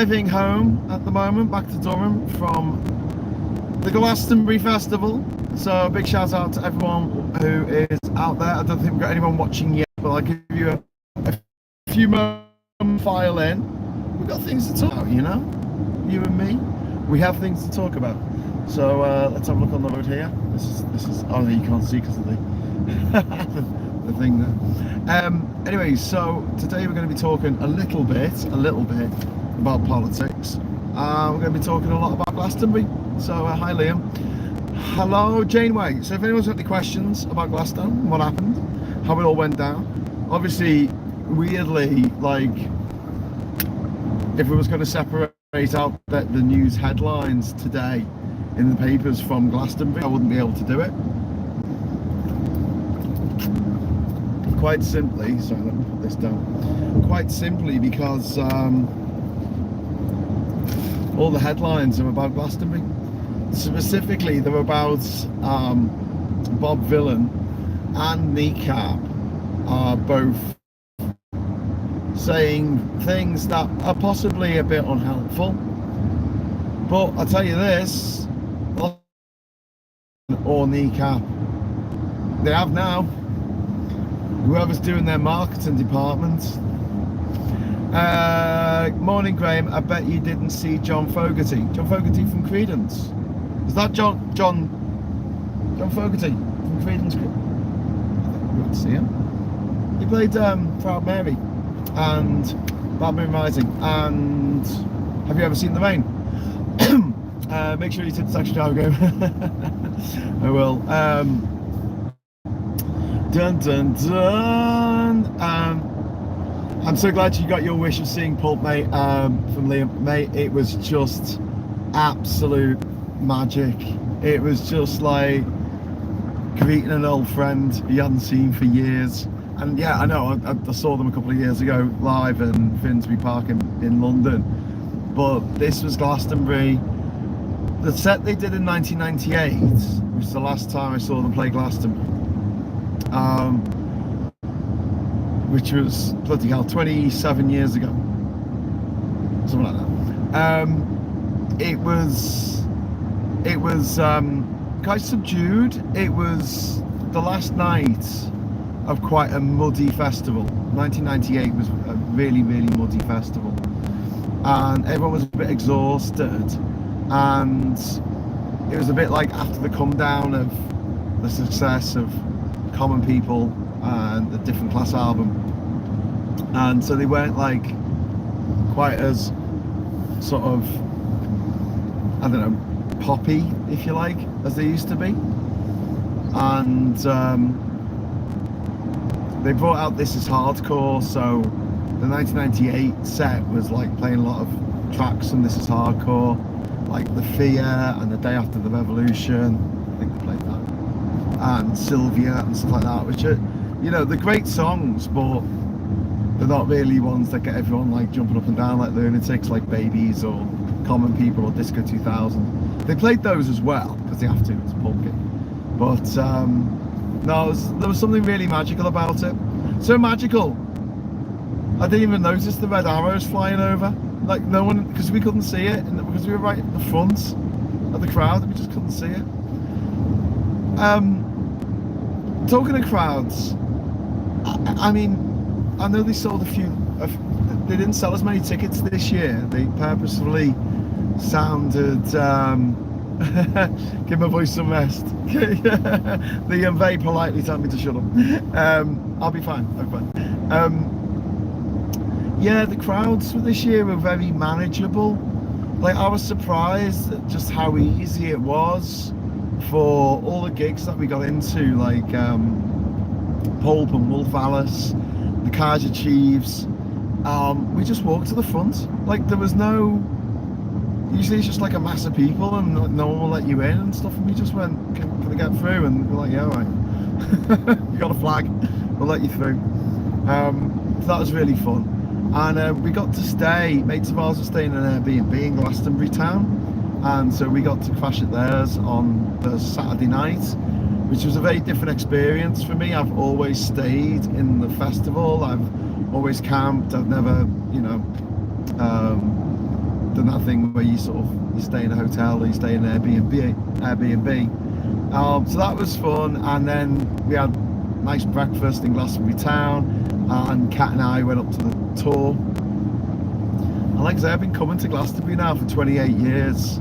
driving home at the moment, back to Durham from the Glastonbury Festival. So big shout out to everyone who is out there. I don't think we've got anyone watching yet, but I'll give you a few moments file in. We've got things to talk about, you know? You and me, we have things to talk about. So let's have a look on the road here. This is oh no, you can't see because of the the thing there. Anyway, so today we're going to be talking a little bit about politics. We're going to be talking a lot about Glastonbury. So hi Liam. Hello Janeway. So if anyone's got any questions about Glastonbury, what happened, how it all went down. Obviously, weirdly, like if we was going to separate out the news headlines today in the papers from Glastonbury, I wouldn't be able to do it. Quite simply, sorry, let me put this down. Quite simply because all the headlines are about Glastonbury. Specifically, they're about Bob Vylan and Kneecap are both saying things that are possibly a bit unhelpful. But I'll tell you this, or Kneecap, they have now. Whoever's doing their marketing department. Morning Graham, I bet you didn't see John Fogerty. John Fogerty from Creedence. Is that John Fogerty from Creedence? Good to see him. He played Proud Mary and Bad Moon Rising. And have you ever seen The Rain? Make sure you take the Taxi Driver game. I will. Dun dun dun. I'm so glad you got your wish of seeing Pulp, mate. From Liam, mate. It was just absolute magic. It was just like greeting an old friend you hadn't seen for years. And yeah, I know I saw them a couple of years ago live in Finsbury Park in London. But this was Glastonbury. The set they did in 1998, which is the last time I saw them play Glastonbury. Which was bloody hell 27 years ago, something like that. It was quite subdued. It was the last night of quite a muddy festival. 1998 was a really muddy festival, and everyone was a bit exhausted, and it was a bit like after the come down of the success of Common People and the Different Class album, and so they weren't like quite as sort of, I don't know, poppy, if you like, as they used to be. And they brought out This Is Hardcore, so the 1998 set was like playing a lot of tracks from This Is Hardcore, like The Fear and The Day After the Revolution. I think they played that. And Sylvia and stuff like that, which are, you know, they're great songs, but they're not really ones that get everyone like jumping up and down like lunatics, like Babies or Common People or Disco 2000. They played those as well because they have to, it's punky. But no, there was something really magical about it. So magical, I didn't even notice the red arrows flying over. Like no one, because we couldn't see it, because we were right at the front of the crowd, and we just couldn't see it. Talking of crowds, I mean, I know they sold a few, they didn't sell as many tickets this year. They purposefully sounded, give my voice some rest. They very politely told me to shut up. I'll be fine, yeah, the crowds for this year were very manageable. Like, I was surprised at just how easy it was for all the gigs that we got into, like Pulp and Wolf Alice, the Kaiser Chiefs. We just walked to the front. Like, there was no, usually it's just like a mass of people and no one will let you in and stuff, and we just went, can I get through? And we're like, yeah, all right. You got a flag, we'll let you through. So that was really fun. And we got to stay, mates of ours were staying in an Airbnb in Glastonbury town, and so we got to crash at theirs on the Saturday night, which was a very different experience for me. I've always stayed in the festival, I've always camped, I've never, you know, done that thing where you stay in a hotel or you stay in an Airbnb. So that was fun, and then we had a nice breakfast in Glastonbury town, and Kat and I went up to the tour. And like I say, I've been coming to Glastonbury now for 28 years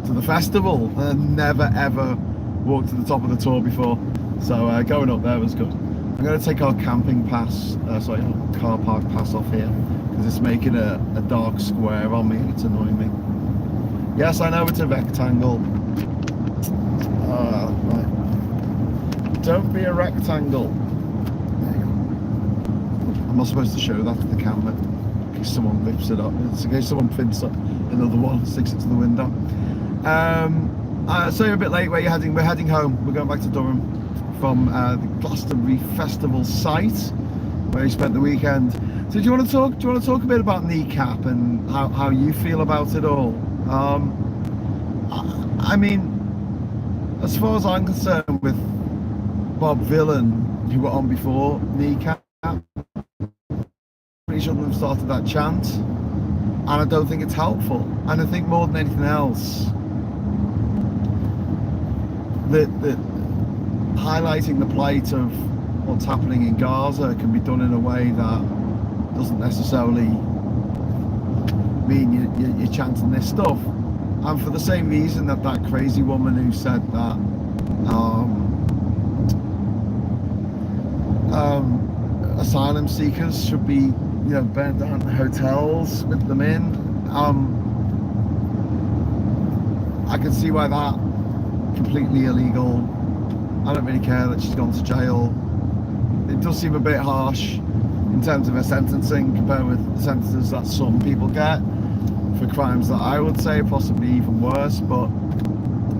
to the festival, and I never ever walked to the top of the tour before. So going up there was good. I'm going to take our camping pass, car park pass off here, because it's making a dark square on me and it's annoying me. Yes, I know it's a rectangle. Right. Don't be a rectangle. There you go. I'm not supposed to show that to the camera in case someone lifts it up. It's in case someone prints up another one, sticks it to the window. So you're a bit late. Where are you heading? We're heading home. We're going back to Durham from the Glastonbury Festival site where you spent the weekend. So do you want to talk a bit about Kneecap and how you feel about it all? I mean, as far as I'm concerned, with Bob Vylan, who were on before Kneecap, he shouldn't have started that chant, and I don't think it's helpful. And I think more than anything else, that highlighting the plight of what's happening in Gaza can be done in a way that doesn't necessarily mean you're chanting this stuff. And for the same reason that crazy woman who said that asylum seekers should be, burnt down hotels with them in, I can see why that completely illegal. I don't really care that she's gone to jail. It does seem a bit harsh in terms of her sentencing compared with the sentences that some people get for crimes that I would say are possibly even worse, but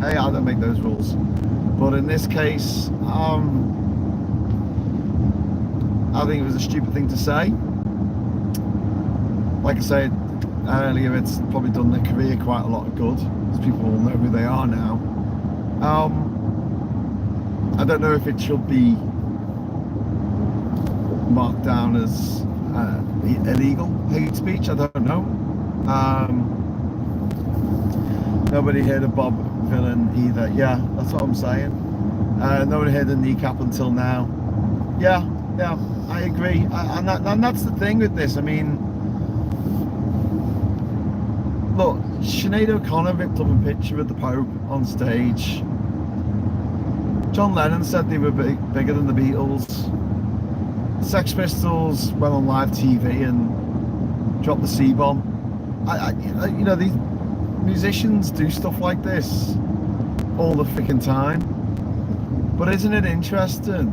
hey, I don't make those rules. But in this case, I think it was a stupid thing to say. Like I said earlier, it's probably done their career quite a lot of good, because people will know who they are now. I don't know if it should be marked down as illegal hate speech. I don't know. Nobody heard of Bob Vylan either. Yeah, that's what I'm saying. Nobody heard of Kneecap until now. Yeah, I agree. And that's the thing with this. I mean, look, Sinead O'Connor ripped up a picture of the Pope on stage. John Lennon said they were bigger than the Beatles. Sex Pistols went on live TV and dropped the C-bomb. These musicians do stuff like this all the freaking time. But isn't it interesting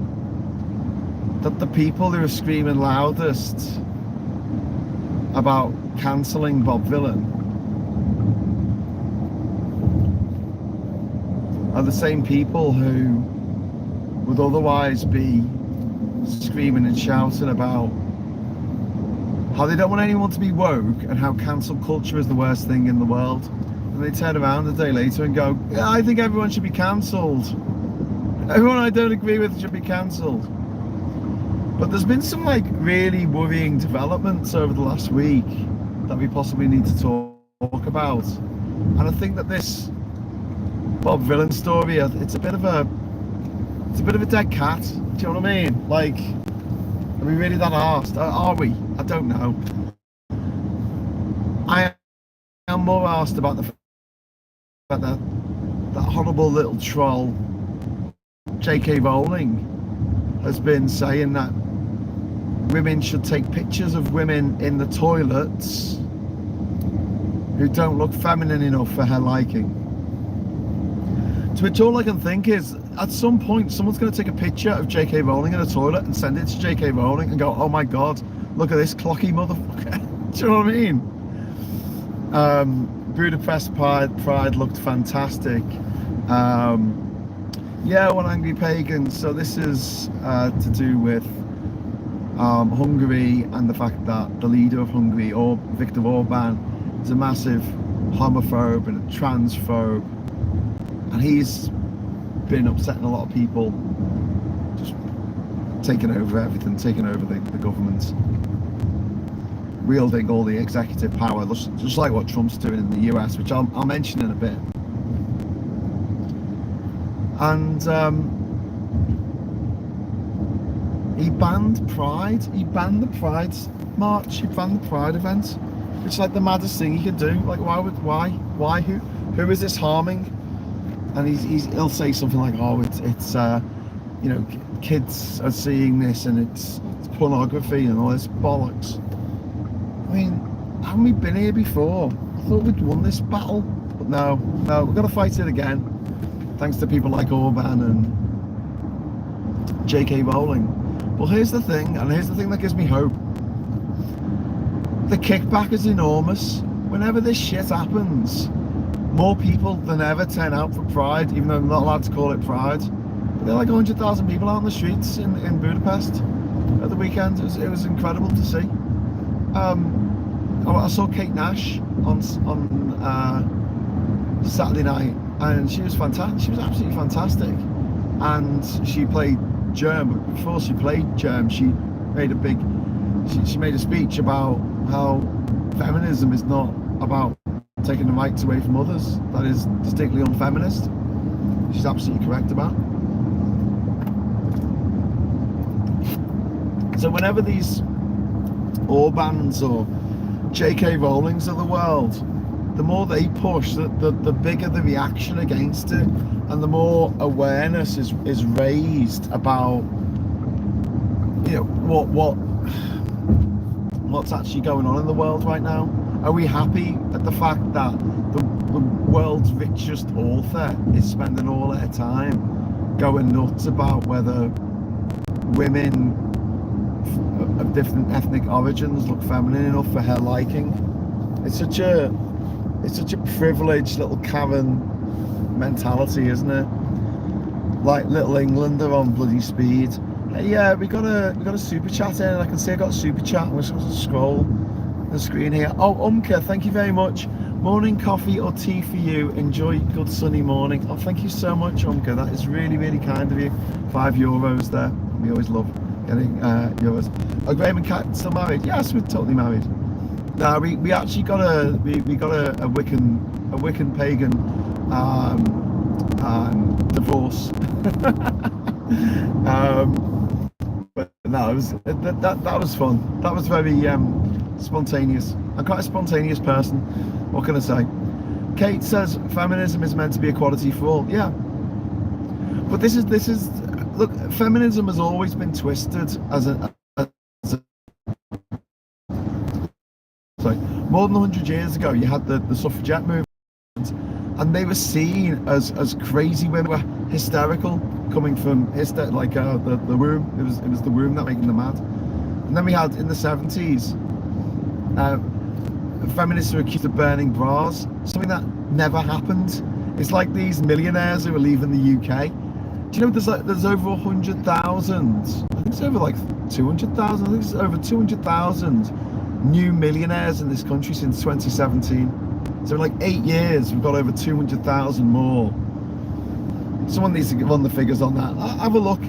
that the people who are screaming loudest about cancelling Bob Vylan are the same people who would otherwise be screaming and shouting about how they don't want anyone to be woke and how cancel culture is the worst thing in the world. And they turn around a day later and go, yeah, I think everyone should be cancelled. Everyone I don't agree with should be cancelled. But there's been some really worrying developments over the last week that we possibly need to talk about. And I think that this Bob Vylan story, it's a bit of a dead cat. Do you know what I mean? Are we really that arsed? Are we? I don't know. I am more arsed about the fact that that horrible little troll J.K. Rowling has been saying that women should take pictures of women in the toilets who don't look feminine enough for her liking. To which all I can think is, at some point, someone's going to take a picture of J.K. Rowling in a toilet and send it to J.K. Rowling and go, oh my God, look at this clocky motherfucker. Do you know what I mean? Budapest Pride looked fantastic. Yeah, One Angry Pagan. So this is to do with Hungary and the fact that the leader of Hungary, or Viktor Orban, is a massive homophobe and a transphobe. And he's been upsetting a lot of people, just taking over everything, taking over the government. wielding all the executive power, just like what Trump's doing in the US, which I'll mention in a bit. And he banned Pride. He banned the Pride march. He banned the Pride event. It's like the maddest thing he could do. Like, why? Who is this harming? And he'll say something like, "Oh, it's you know, kids are seeing this and it's pornography and all this bollocks." I mean, haven't we been here before? I thought we'd won this battle, but no, we've got to fight it again. Thanks to people like Orban and J.K. Rowling. Well, here's the thing, and here's the thing that gives me hope. The kickback is enormous. Whenever this shit happens, more people than ever turn out for Pride, even though they're not allowed to call it Pride. But there are like 100,000 people out on the streets in Budapest at the weekend. It was incredible to see. I saw Kate Nash on Saturday night, and she was fantastic. She was absolutely fantastic, and she played Germ. But before she played Germ, she made a speech about how feminism is not about taking the rights away from others. That is distinctly unfeminist. She's absolutely correct about. So whenever these Orbans or J.K. Rowlings of the world, the more they push, the bigger the reaction against it, and the more awareness is raised about, you know, what's actually going on in the world right now. Are we happy at the fact that the world's richest author is spending all their time going nuts about whether women of different ethnic origins look feminine enough for her liking? It's such a privileged little Karen mentality, isn't it? Like Little England are on bloody speed. Hey, yeah, we got a super chat in, and I can see I got a super chat. I'm just going to scroll the screen here. Oh, Umka, thank you very much. Morning coffee or tea for you. Enjoy good sunny morning. Oh, thank you so much, Umka. That is really, really kind of you. €5 there. We always love getting euros. Oh, Graham and Kat still married? Yes, we're totally married. No, we actually got a Wiccan pagan divorce. But no, it was that was fun. That was very spontaneous. I'm quite a spontaneous person. What can I say? Kate says feminism is meant to be equality for all. Yeah, but this is look. Feminism has always been twisted as a sorry, more than 100 years ago. You had the suffragette movement, and they were seen as crazy women, were hysterical, coming from the womb. It was the womb that making them mad. And then we had in the 70s, feminists were accused of burning bras, something that never happened. It's like these millionaires who are leaving the UK. Do you know there's over 100,000? I think it's over like 200,000. I think it's over 200,000 new millionaires in this country since 2017. So in like 8 years, we've got over 200,000 more. Someone needs to run the figures on that. Have a look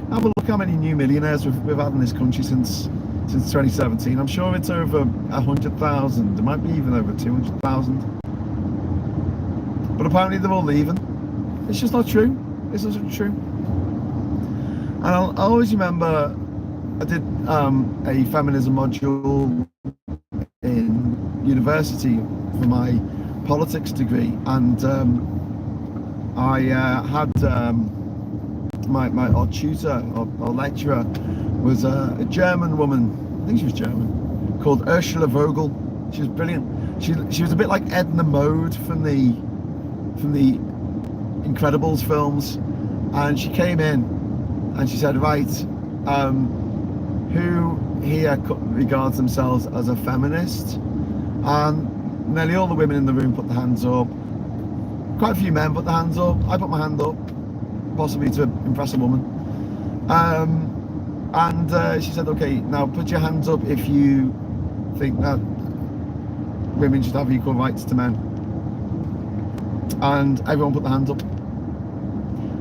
how many new millionaires we've had in this country since 2017. I'm sure it's over 100,000. It might be even over 200,000. But apparently they're all leaving. It's just not true. It's not true. And I always remember I did a feminism module in university for my politics degree, and I had my odd tutor or lecturer was a German woman. I think she was German, called Ursula Vogel. She was brilliant. She was a bit like Edna Mode from the Incredibles films, and she came in and she said, right, who here regards themselves as a feminist? And nearly all the women in the room put their hands up. Quite a few men put their hands up. I put my hand up, possibly to impress a woman. And she said, okay, now put your hands up if you think that women should have equal rights to men. And everyone put their hands up.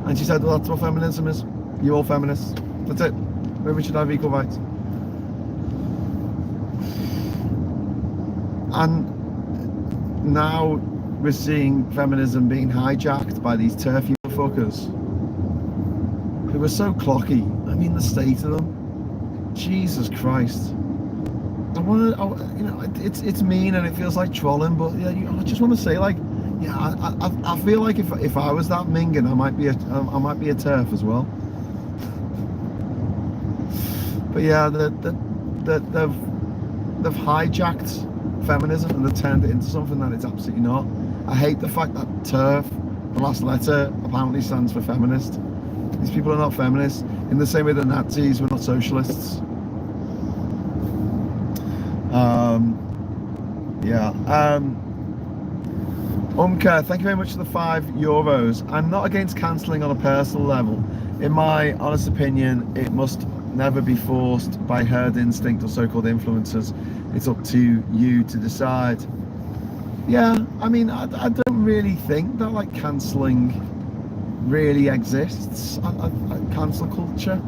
And she said, well, that's what feminism is. You're all feminists. That's it. Women should have equal rights. And now we're seeing feminism being hijacked by these turfy fuckers who are so clocky. I mean, the state of them. Jesus Christ. I want to, it's mean and it feels like trolling, but yeah, I just want to say, like, yeah, I feel like if I was that minging, I might be a turf as well. But yeah, they've hijacked feminism and they've turned it into something that it's absolutely not. I hate the fact that TERF, the last letter, apparently stands for feminist. These people are not feminists, in the same way that Nazis were not socialists. Umka, thank you very much for the €5. I'm not against cancelling on a personal level. In my honest opinion, it must never be forced by herd instinct or so-called influencers. It's up to you to decide. Yeah, I mean, I don't really think that, like, cancelling really exists. Cancel culture.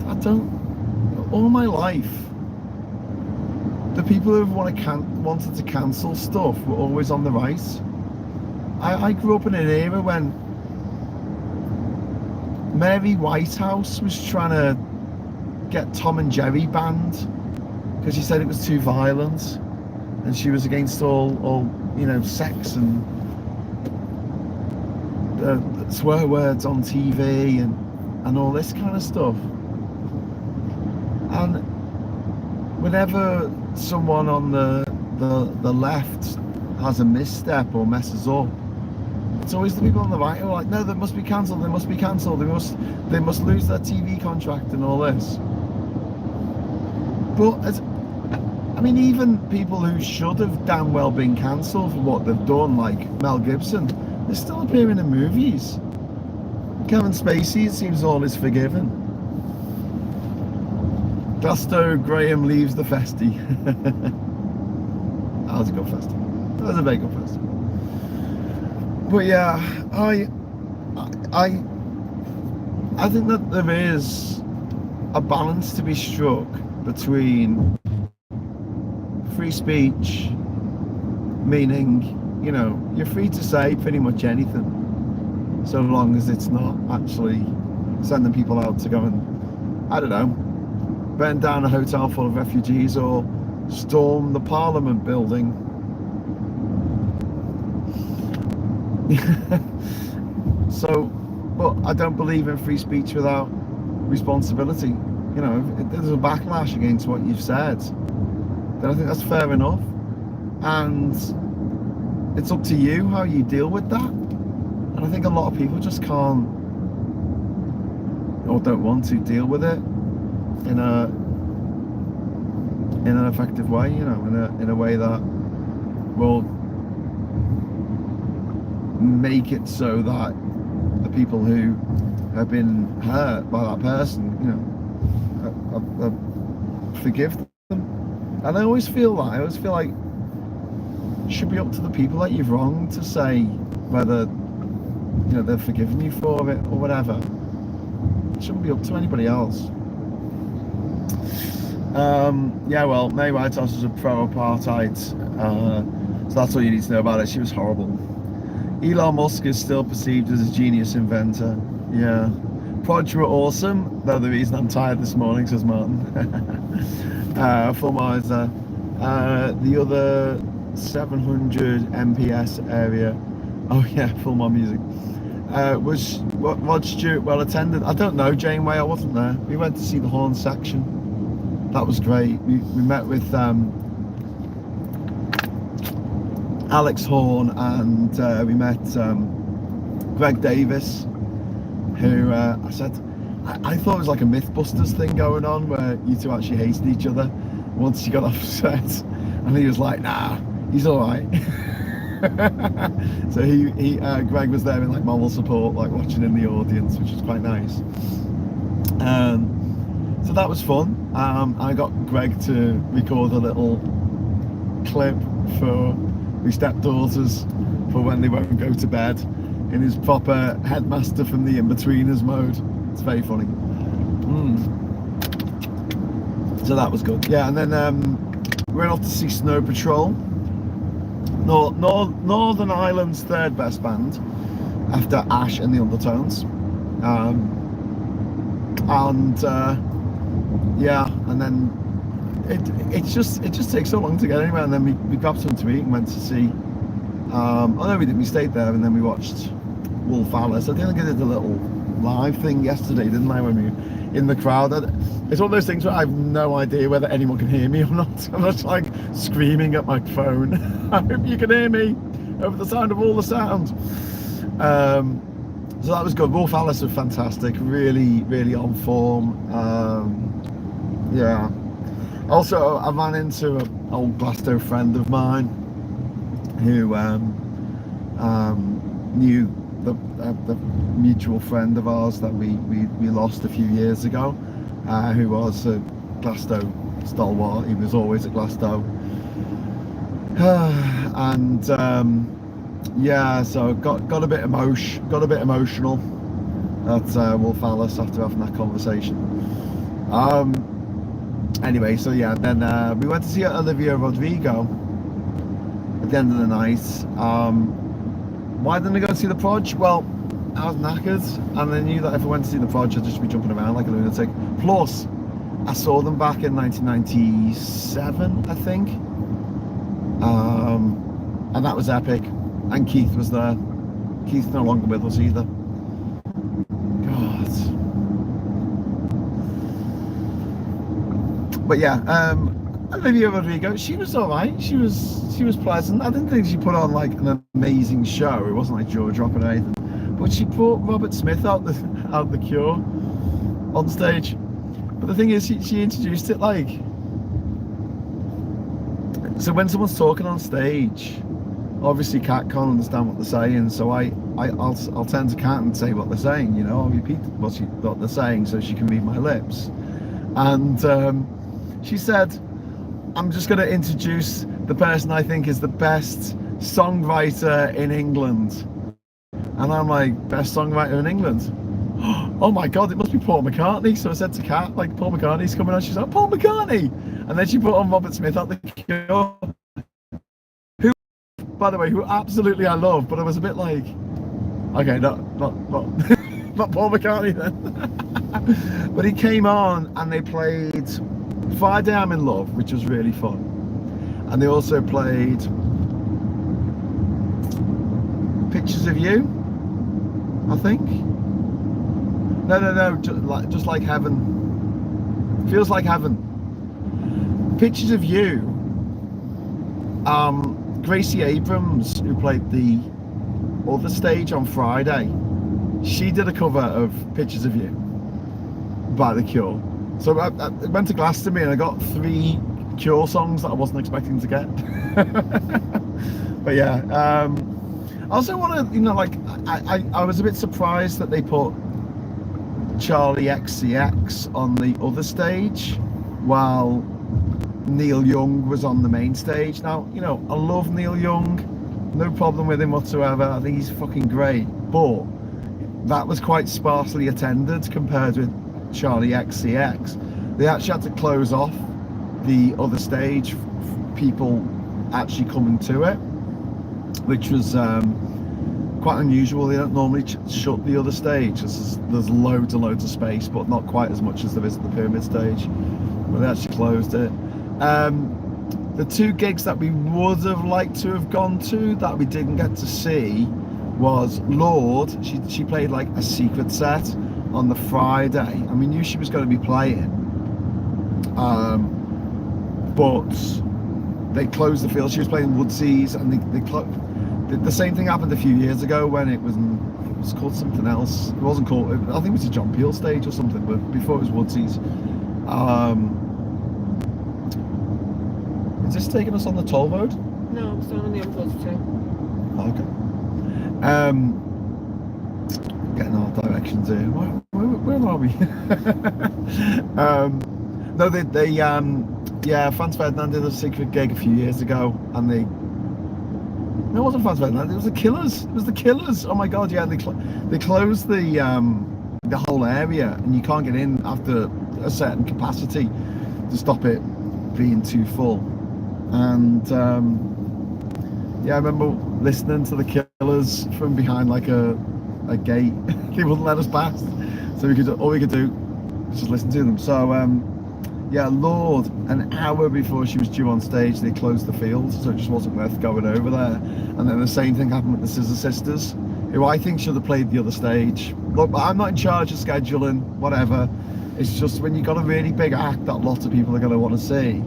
I don't. All my life, the people who wanted to cancel stuff were always on the right. I grew up in an era when Mary Whitehouse was trying to get Tom and Jerry banned because she said it was too violent, and she was against all sex and swear words on TV and all this kind of stuff. And whenever someone on the left has a misstep or messes up, it's always the people on the right who are like, no, they must be cancelled, they must be cancelled, they must lose their TV contract and all this. But I mean, even people who should have damn well been cancelled for what they've done, like Mel Gibson, they're still appearing in movies. Kevin Spacey, it seems all is forgiven. Glasto Graham leaves the festy. That was a good festival. That was a very good festival. But yeah, I think that there is a balance to be struck between free speech, meaning, you're free to say pretty much anything, so long as it's not actually sending people out to go and, I don't know, burn down a hotel full of refugees or storm the Parliament building. So, but I don't believe in free speech without responsibility. If there's a backlash against what you've said, then I think that's fair enough, and it's up to you how you deal with that. And I think a lot of people just can't or don't want to deal with it in an effective way, in a way that will make it so that the people who have been hurt by that person, forgive them. And I always feel like it should be up to the people that you've wronged to say whether they've forgiven you for it or whatever. It shouldn't be up to anybody else. Well, Mary Whitehouse was a pro-apartheid, so that's all you need to know about it. She was horrible. Elon Musk is still perceived as a genius inventor. Yeah. Proj were awesome, though the reason I'm tired this morning, says Martin. Full Miser. The other 700 MPS area. Oh yeah, full more music. Was Rod Stewart well attended? I don't know, Janeway, I wasn't there. We went to see the horn section. That was great. We met with Alex Horn, and we met Greg Davis, who I said, I thought it was like a Mythbusters thing going on where you two actually hated each other once you got off set, and he was like, nah, he's all right. So Greg was there in like moral support, like watching in the audience, which was quite nice. So that was fun. I got Greg to record a little clip for my stepdaughters for when they won't go to bed in his proper headmaster from the in-betweeners mode. It's very funny. So that was good. Yeah, and then we went off to see Snow Patrol. Northern Ireland's third best band after Ash and the Undertones. Yeah, and then it just takes so long to get anywhere, and then we grabbed something to eat and went to see. Oh no, we didn't. We stayed there, and then we watched Wolf Alice. I think I did a little live thing yesterday, didn't I? When we were in the crowd, it's one of those things where I have no idea whether anyone can hear me or not. I'm just like screaming at my phone. I hope you can hear me over the sound of all the sound. So that was good. Wolf Alice were fantastic, really, really on form. Yeah. Also, I ran into an old Glasto friend of mine who knew the mutual friend of ours that we lost a few years ago, who was a Glasto stalwart. He was always at Glasto. And yeah, so got a bit emotional at Wolf Alice after having that conversation. Anyway, so yeah, then we went to see Olivia Rodrigo at the end of the night. Why didn't I go to see the Proj? Well, I was knackered, and I knew that if I went to see the Proj, I'd just be jumping around like a lunatic. Plus, I saw them back in 1997, I think, and that was epic. And Keith was there. Keith's no longer with us either. God. But yeah, Olivia Rodrigo, she was alright. She was pleasant. I didn't think she put on like an amazing show. It wasn't like jaw dropping or anything. But she brought Robert Smith out the Cure on stage. But the thing is, she introduced it like, so when someone's talking on stage, obviously Kat can't understand what they're saying, so I'll turn to Kat and say what they're saying, you know, I'll repeat what they're saying so she can read my lips. And she said, I'm just going to introduce the person I think is the best songwriter in England. And I'm like, best songwriter in England? Oh my God, it must be Paul McCartney. So I said to Kat, like, Paul McCartney's coming on. She's like, Paul McCartney. And then she put on Robert Smith at the Cure, who, by the way, who absolutely I love, but I was a bit like, okay, not not Paul McCartney then. But he came on and they played Friday I'm in Love, which was really fun. And they also played Pictures of You, I think. No, just like Heaven. Feels Like Heaven. Pictures of You. Gracie Abrams, who played the other stage on Friday, she did a cover of Pictures of You by The Cure. So I went to Glastonbury and I got 3 Cure songs that I wasn't expecting to get. But yeah, I also want to, you know, like, I was a bit surprised that they put Charlie XCX on the other stage while Neil Young was on the main stage. Now, you know, I love Neil Young, no problem with him whatsoever. I think he's fucking great, but that was quite sparsely attended compared with Charlie XCX. They actually had to close off the other stage, people actually coming to it, which was quite unusual. They don't normally shut the other stage. There's loads and loads of space, but not quite as much as there is at the Pyramid stage. But they actually closed it. The 2 gigs that we would have liked to have gone to that we didn't get to see was Lord. She played like a secret set on the Friday, and we knew she was going to be playing, but they closed the field. She was playing Woodseas, and the same thing happened a few years ago when it was called something else. It wasn't called, I think it was a John Peel stage or something, but before it was Woodseas. Is this taking us on the toll road? No, I'm still on the M42. Okay. Getting our directions here. Where are we? No, they yeah, Franz Ferdinand did a secret gig a few years ago, and no, it wasn't Franz Ferdinand. It was the Killers. It was the Killers. Oh my God, yeah, they closed the whole area, and you can't get in after a certain capacity to stop it being too full. And Yeah, I remember listening to the Killers from behind like a gate. They wouldn't let us pass, so all we could do was just listen to them. So yeah, Lord, an hour before she was due on stage, they closed the field, so it just wasn't worth going over there. And then the same thing happened with the Scissor Sisters, who I think should have played the other stage. Look, I'm not in charge of scheduling, whatever. It's just when you've got a really big act that lots of people are going to want to see.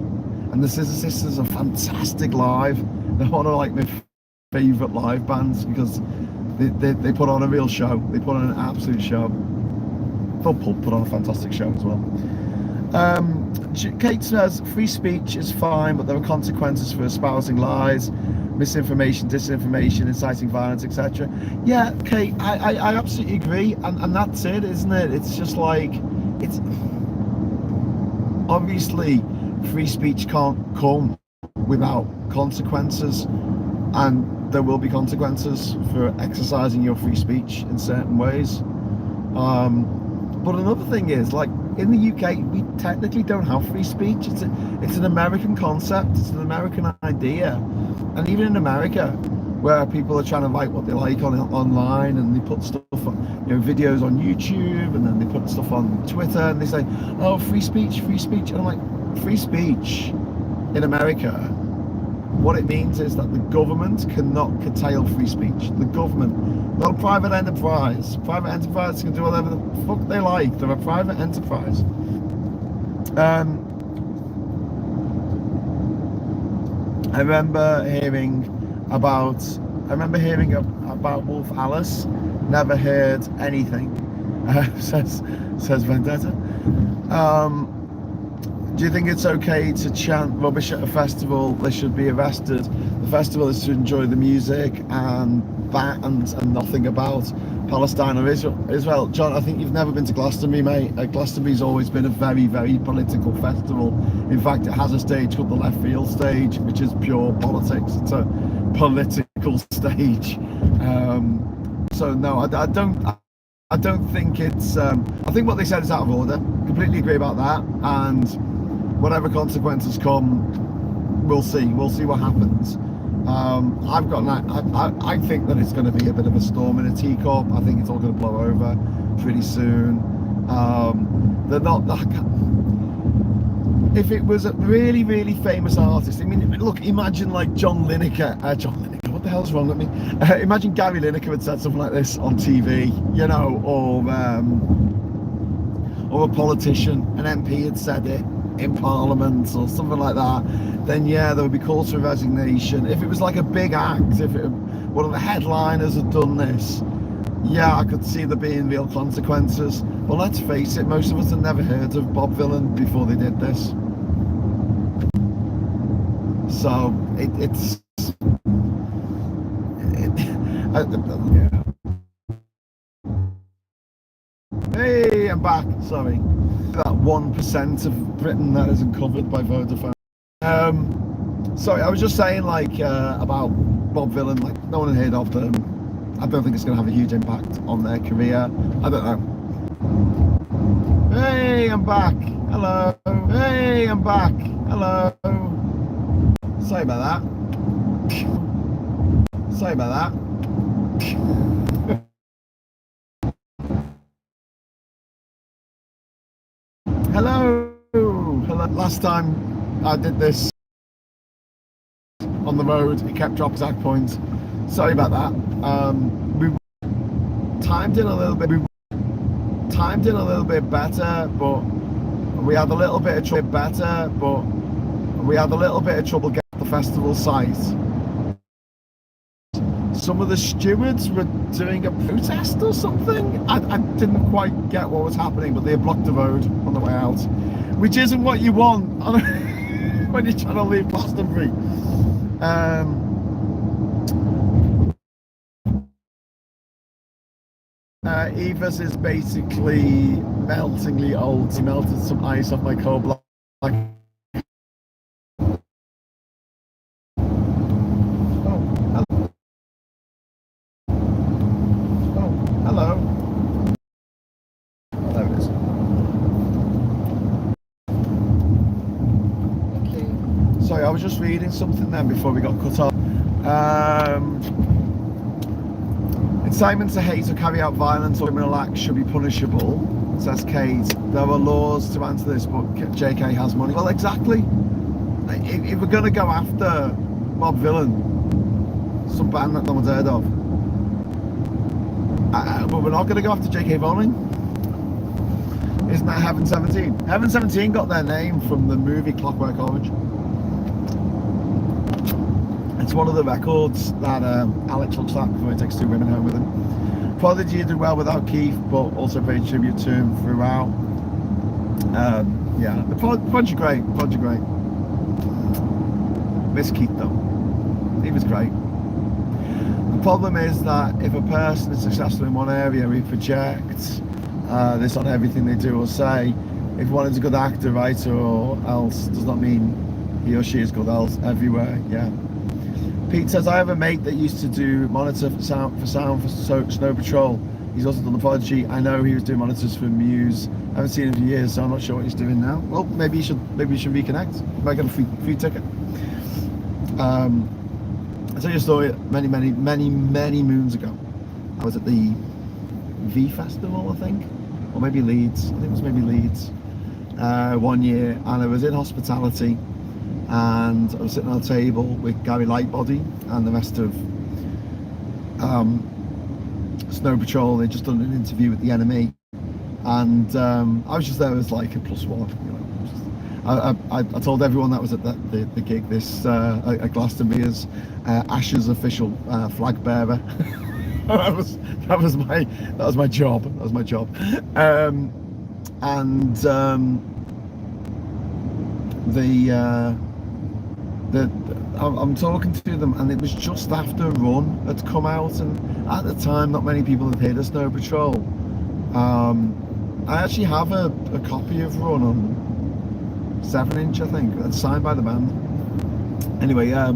And the Scissor Sisters are fantastic live. They're one of like my favourite live bands because they put on a real show. They put on an absolute show. Pulp put on a fantastic show as well. Kate says free speech is fine, but there are consequences for espousing lies, misinformation, disinformation, inciting violence, etc. Yeah, Kate, I absolutely agree, and that's it, isn't it? It's just like, it's obviously free speech can't come without consequences, and there will be consequences for exercising your free speech in certain ways. But another thing is, like, in the UK, we technically don't have free speech. It's an American concept. It's an American idea. And even in America, where people are trying to write what they like online, and they put stuff on, videos on YouTube, and then they put stuff on Twitter, and they say, oh, free speech, free speech. And I'm like, free speech in America, what it means is that the government cannot curtail free speech. The government, not a private enterprise. Private enterprise can do whatever the fuck they like. They're a private enterprise. I remember hearing about Wolf Alice. Never heard anything. Says Vendetta. Do you think it's okay to chant rubbish at a festival? They should be arrested. The festival is to enjoy the music and nothing about Palestine or Israel. John, I think you've never been to Glastonbury, mate. Glastonbury's always been a very, very political festival. In fact, it has a stage called the Left Field stage, which is pure politics. It's a political stage. So no, I don't think it's. I think what they said is out of order. Completely agree about that. And whatever consequences come, we'll see. We'll see what happens. I think that it's going to be a bit of a storm in a teacup. I think it's all going to blow over pretty soon. They're not. If it was a really, really famous artist, I mean, look, imagine like John Lineker. What the hell's wrong with me? Imagine Gary Lineker had said something like this on TV, or a politician, an MP had said it in Parliament or something like that. Then yeah, there would be calls for resignation. If it was like a big act, if one of the headliners had done this, yeah, I could see there being real consequences. But let's face it, most of us had never heard of Bob Vylan before they did this. So yeah. Hey, I'm back. Sorry. That 1% of Britain that isn't covered by Vodafone. Sorry, I was just saying, like, about Bob Vylan. Like, no one had heard of them. I don't think it's going to have a huge impact on their career. I don't know. Hey, I'm back. Hello. Hey, I'm back. Hello. Sorry about that. Sorry about that. Hello. Hello. Last time I did this on the road, it kept dropping exact points. Sorry about that. We timed in a little bit. Better, but we had a little bit of trouble getting the festival site. Some of the stewards were doing a protest or something. I didn't quite get what was happening, but they blocked the road on the way out, which isn't what you want when you're trying to leave Glastonbury. Eva's is basically meltingly old. He melted some ice off my cold block. I was just reading something then before we got cut off. Incitement to hate or carry out violence or criminal acts should be punishable, says Kate. There are laws to answer this, but JK has money. Well, exactly. If we're going to go after Bob Vylan, some band that no one's heard of, but we're not going to go after JK Rowling. Isn't that Heaven 17? Heaven 17 got their name from the movie Clockwork Orange. It's one of the records that Alex looks at before he takes two women home with him. Prodigy did well without Keith, but also paid tribute to him throughout. Yeah, the Prodigy great. Miss Keith though. He was great. The problem is that if a person is successful in one area, he projects this on everything they do or say. If one is a good actor, writer, or else, does not mean he or she is good else everywhere. Yeah. Pete says, I have a mate that used to do monitor for sound for Snow Patrol. He's also done the Prodigy. I know he was doing monitors for Muse. I haven't seen him for years, so I'm not sure what he's doing now. Well, maybe you should reconnect. You might get a free ticket. I tell you a story. Many moons ago, I was at the V Festival, I think, or maybe Leeds. I think it was maybe Leeds. One year, and I was in hospitality. And I was sitting on a table with Gary Lightbody and the rest of Snow Patrol. They'd just done an interview with the Enemy, and I was just there as like a plus one. You know, I told everyone that was at the gig this at Glastonbury's Ashes official flag bearer. that was my job. That was my job. I'm talking to them, and it was just after Run had come out, and at the time not many people had heard of Snow Patrol. I actually have a copy of Run on 7-inch, I think. It's signed by the band. Anyway, I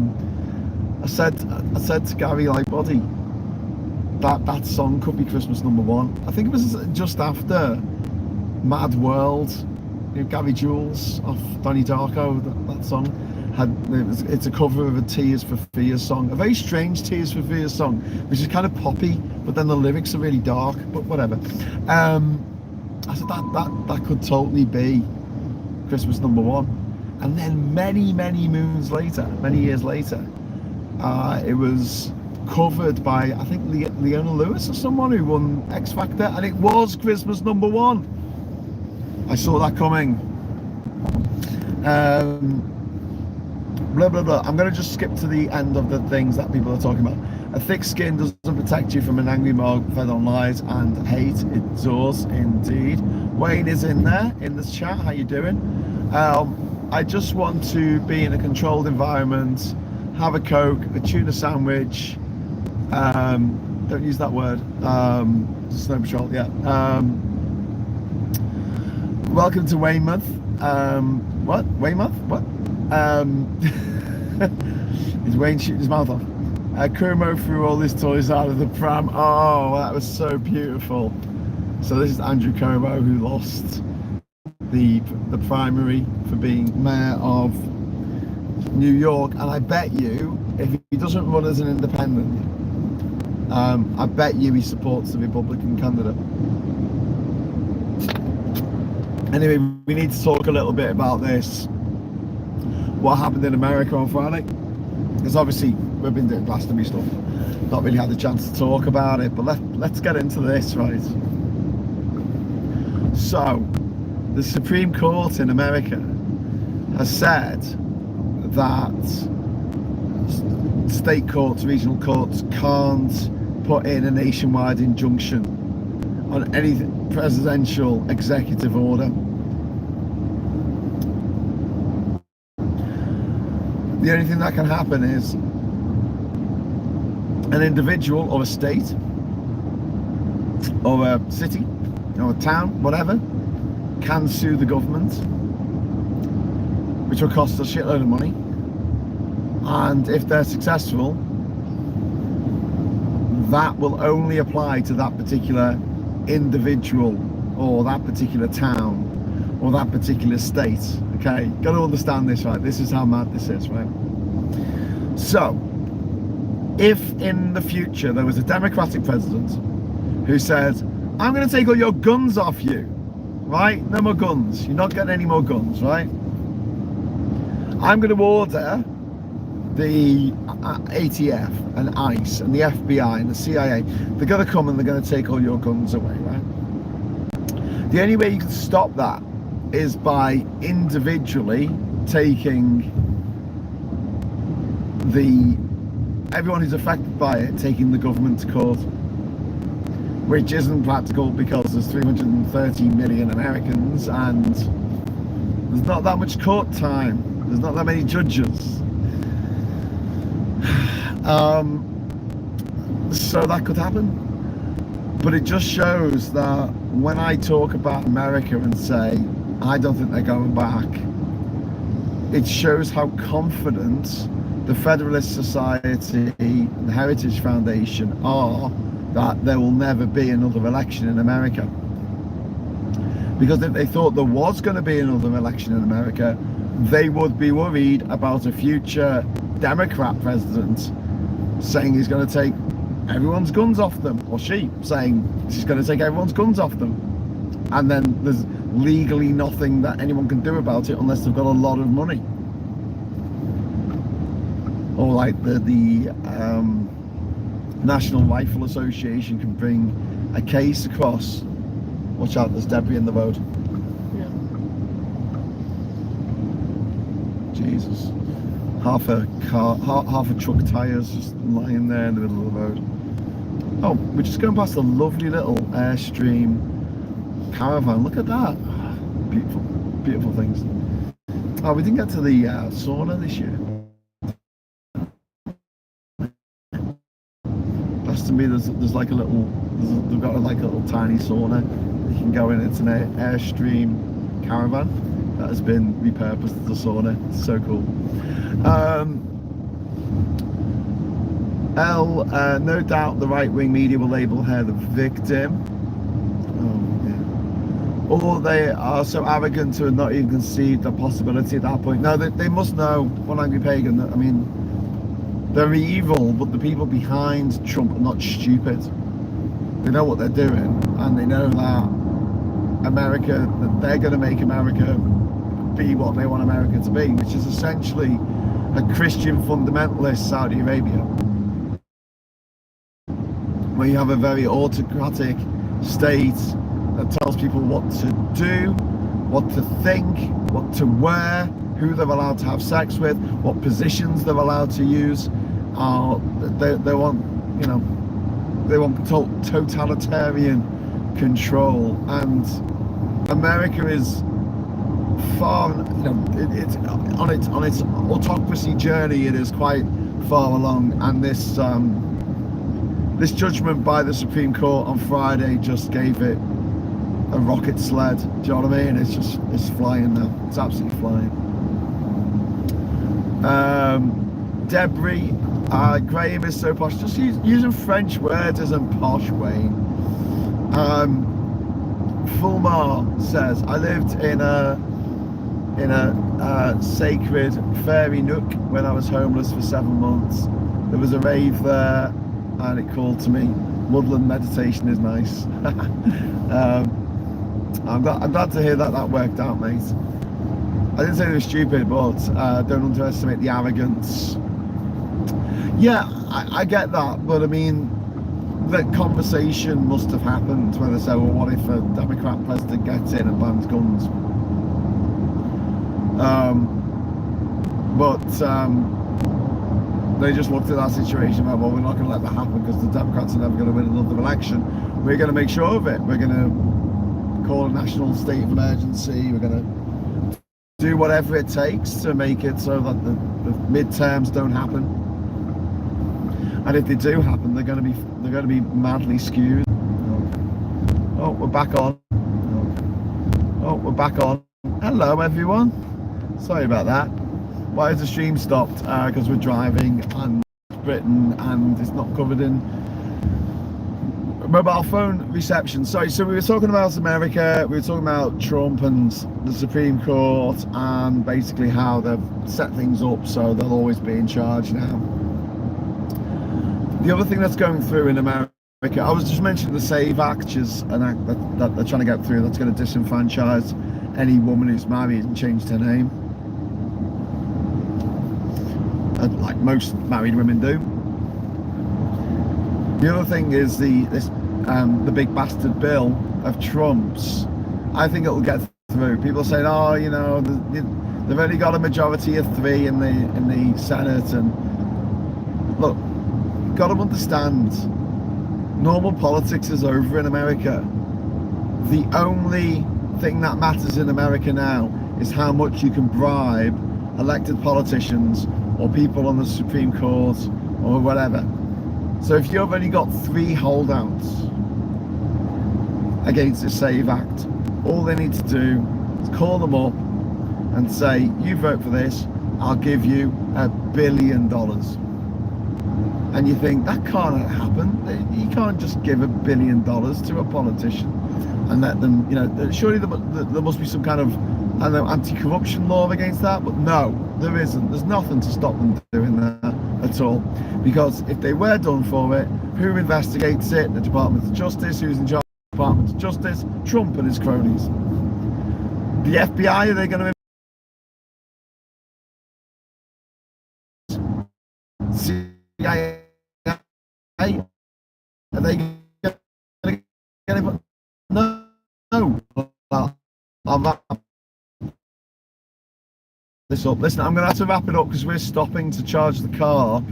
said to Gary Lightbody that song could be Christmas #1. I think it was just after Mad World. You know, Gary Jules off Donnie Darko, that song. It's a cover of a Tears for Fears song, a very strange Tears for Fears song, which is kind of poppy, but then the lyrics are really dark, but whatever. I said that could totally be Christmas #1. And then many moons later, many years later, it was covered by, I think, Leona Lewis or someone who won X Factor, and it was Christmas #1. I saw that coming. Blah blah blah. I'm going to just skip to the end of the things that people are talking about. A thick skin doesn't protect you from an angry mob fed on lies and hate. It does indeed. Wayne is in there in this chat. How you doing? I just want to be in a controlled environment, have a Coke, a tuna sandwich. Don't use that word. Snow Patrol. Yeah. Welcome to Weymouth. What? Weymouth? What? Is Wayne shooting his mouth off? Kurmo threw all his toys out of the pram. Oh, that was so beautiful. So this is Andrew Cuomo, who lost the primary for being mayor of New York, and I bet you, if he doesn't run as an independent, I bet you he supports the Republican candidate. Anyway, we need to talk a little bit about this. What happened in America on Friday? Because obviously we've been doing Glastonbury stuff, not really had the chance to talk about it, but let's get into this, right? So, the Supreme Court in America has said that state courts, regional courts can't put in a nationwide injunction on any presidential executive order. The only thing that can happen is an individual or a state or a city or a town, whatever, can sue the government, which will cost a shitload of money. And if they're successful, that will only apply to that particular individual or that particular town or that particular state. Okay, got to understand this, right? This is how mad this is, right? So if in the future there was a Democratic president who said, I'm going to take all your guns off you, right? No more guns. You're not getting any more guns, right? I'm going to order the ATF and ICE and the FBI and the CIA. They're going to come and they're going to take all your guns away, right? The only way you can stop that is by individually taking everyone who's affected by it, taking the government to court, which isn't practical because there's 330 million Americans and there's not that much court time. There's not that many judges. So that could happen. But it just shows that when I talk about America and say, I don't think they're going back, it shows how confident the Federalist Society and the Heritage Foundation are that there will never be another election in America. Because if they thought there was going to be another election in America, they would be worried about a future Democrat president saying he's going to take everyone's guns off them, or she saying she's going to take everyone's guns off them, and then there's legally nothing that anyone can do about it unless they've got a lot of money. Or like the National Rifle Association can bring a case across. Watch out, there's debris in the road. Yeah. Jesus. Half a truck tyres just lying there in the middle of the road. Oh, we're just going past a lovely little Airstream caravan. Look at that. Beautiful, beautiful things. Oh, we didn't get to the sauna this year. Glastonbury, there's like a little, they've got like a little tiny sauna. You can go in. It's an Airstream caravan that has been repurposed as a sauna. It's so cool. No doubt the right-wing media will label her the victim. Oh, yeah. Or they are so arrogant to have not even conceived the possibility at that point. No, they must know, one angry pagan, that, I mean, they're evil, but the people behind Trump are not stupid. They know what they're doing, and they know that America, that they're going to make America be what they want America to be, which is essentially a Christian fundamentalist Saudi Arabia, where you have a very autocratic state that tells people what to do, what to think, what to wear, who they're allowed to have sex with, what positions they're allowed to use. They want, you know, they want totalitarian control, and America is far, you know, it's on its autocracy journey. It is quite far along, and this judgment by the Supreme Court on Friday just gave it a rocket sled. Do you know what I mean? It's flying now. It's absolutely flying. Debris. Graham is so posh. Just using French words isn't posh, Wayne. Fulmar says, I lived in a sacred fairy nook when I was homeless for 7 months. There was a rave there and it called to me. Woodland meditation is nice. I'm glad to hear that worked out, mate. I didn't say they were stupid, but don't underestimate the arrogance. Yeah, I get that, but I mean, the conversation must have happened where they say, well, what if a Democrat president gets in and bans guns? They just looked at that situation and went, well, we're not going to let that happen because the Democrats are never going to win another election. We're going to make sure of it. We're going to call a national state of emergency. We're going to do whatever it takes to make it so that the midterms don't happen. And if they do happen, they're going to be madly skewed. Oh, we're back on. Oh, we're back on. Hello, everyone. Sorry about that. Why is the stream stopped? Because we're driving and Britain and it's not covered in mobile phone reception. Sorry, so we were talking about America, we were talking about Trump and the Supreme Court and basically how they've set things up so they'll always be in charge now. The other thing that's going through in America, I was just mentioning the SAVE Act, which is an act that they're trying to get through that's going to disenfranchise any woman who's married and changed her name, like most married women do. The other thing is the big bastard bill of Trump's. I think it'll get through. People are saying, oh, you know, they've only got a majority of 3 in the Senate, and look, you've got to understand, normal politics is over in America. The only thing that matters in America now is how much you can bribe elected politicians or people on the Supreme Court or whatever. So if you've only got 3 holdouts against the SAVE Act, all they need to do is call them up and say, you vote for this, I'll give you $1 billion. And you think, that can't happen. You can't just give $1 billion to a politician and let them, you know, surely there must be some kind of, I don't know, anti-corruption law against that, but no, there isn't. There's nothing to stop them doing that at all. Because if they were done for it, who investigates it? The Department of Justice. Who's in charge of the Department of Justice? Trump and his cronies. The FBI, are they going to CIA? Are they going to get it? No. I'll wrap this up. Listen, I'm going to have to wrap it up because we're stopping to charge the car.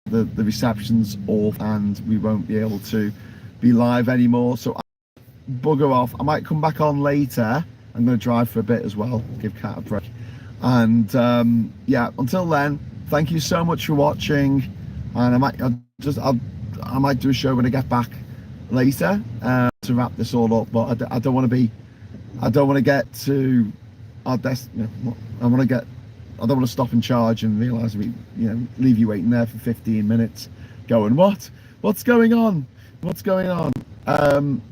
The reception's off and we won't be able to be live anymore. So bugger off. I might come back on later. I'm going to drive for a bit as well, give Kat a break. And yeah, until then, thank you so much for watching. And I might do a show when I get back later to wrap this all up. But I don't want to get to our I don't want to stop and charge and realise leave you waiting there for 15 minutes going, what's going on? One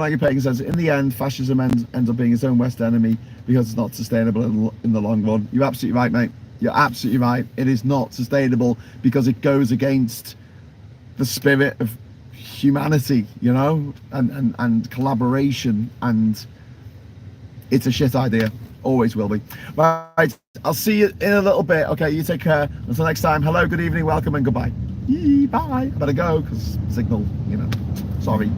Aggie Pagan says, in the end, fascism ends up being its own worst enemy because it's not sustainable in the long run. You're absolutely right, mate. You're absolutely right. It is not sustainable because it goes against the spirit of humanity, you know, and collaboration, and it's a shit idea. Always will be. Right, I'll see you in a little bit. Okay, you take care. Until next time, hello, good evening, welcome, and goodbye. Bye. I better go because signal, sorry.